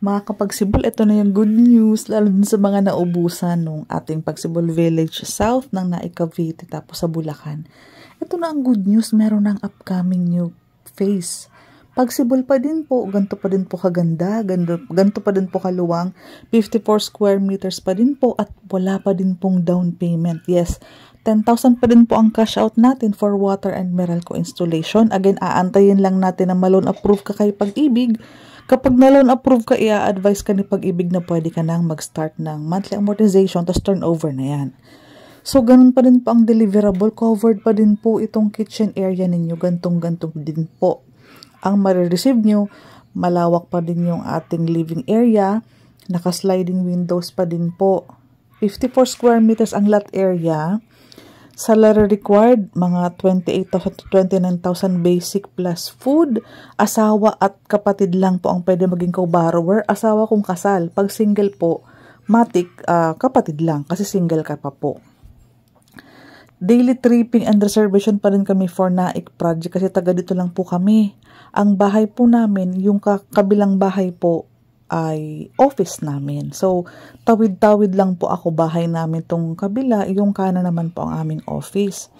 Mga kapagsibol, ito na yung good news, lalo din sa mga naubusan nung ating Pagsibol Village South ng Naik Cavite tapos sa Bulacan. Ito na ang good news, meron ng upcoming new phase. Pagsibol pa din po, ganito pa din po kaganda, ganito pa din po kaluwang, 54 square meters pa din po at wala pa din pong down payment. Yes, 10,000 pa din po ang cash out natin for water and Meralco installation. Again, aantayin lang natin na malon approve ka kay Pag-ibig. Kapag na-loan approve ka, i-advise ka ni Pag-ibig na pwede ka nang mag-start ng monthly amortization tapos turnover na yan. So, ganun pa rin po ang deliverable. Covered pa din po itong kitchen area ninyo. Gantong-gantong din po. Ang marireceive nyo, malawak pa din yung ating living area. Naka-sliding windows pa din po. 54 square meters ang lot area. Salary required, mga 28,000 to 29,000 basic plus food. Asawa at kapatid lang po ang pwede maging co-borrower. Asawa kung kasal. Pag single po, matik, kapatid lang kasi single ka pa po. Daily tripping and reservation pa rin kami for Naik project kasi taga dito lang po kami. Ang bahay po namin, yung kabilang bahay po, ay office namin. So, tawid-tawid lang po ako bahay namin tong kabila, yung kanan naman po ang aming office.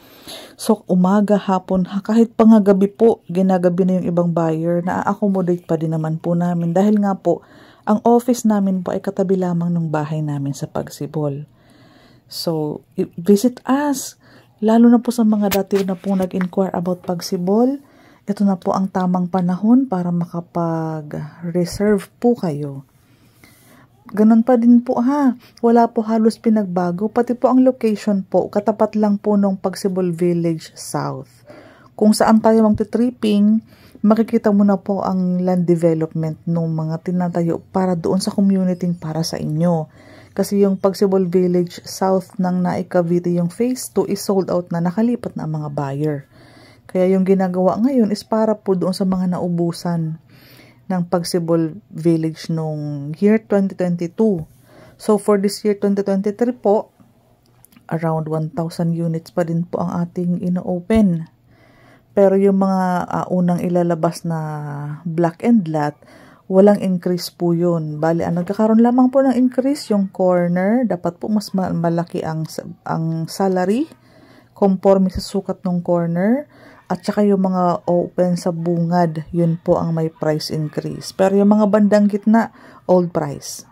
So, umaga, hapon, kahit pa nga gabi po, ginagabi na yung ibang buyer, na-accommodate pa din naman po namin. Dahil nga po, ang office namin po ay katabi lamang ng bahay namin sa Pagsibol. So, visit us. Lalo na po sa mga dati na po nag-inquire about Pagsibol, ito na po ang tamang panahon para makapag-reserve po kayo. Ganun pa din po ha. Wala po halos pinagbago. Pati po ang location po, katapat lang po ng Pagsibol Village South. Kung saan tayo magti-tripping, makikita mo na po ang land development ng mga tinatayo para doon sa community para sa inyo. Kasi yung Pagsibol Village South ng Naik Cavite, yung phase 2 is sold out na, nakalipat na ang mga buyer. Kaya yung ginagawa ngayon is para po doon sa mga naubusan ng Pagsibol Village nung year 2022. So for this year 2023 po, around 1,000 units pa din po ang ating ino-open. Pero yung mga unang ilalabas na block and lot, walang increase po yun. Bali, nagkakaroon lamang po ng increase yung corner. Dapat po mas malaki ang salary conforme sa sukat ng corner. At saka yung mga open sa bungad, yun po ang may price increase. Pero yung mga bandang gitna, old price.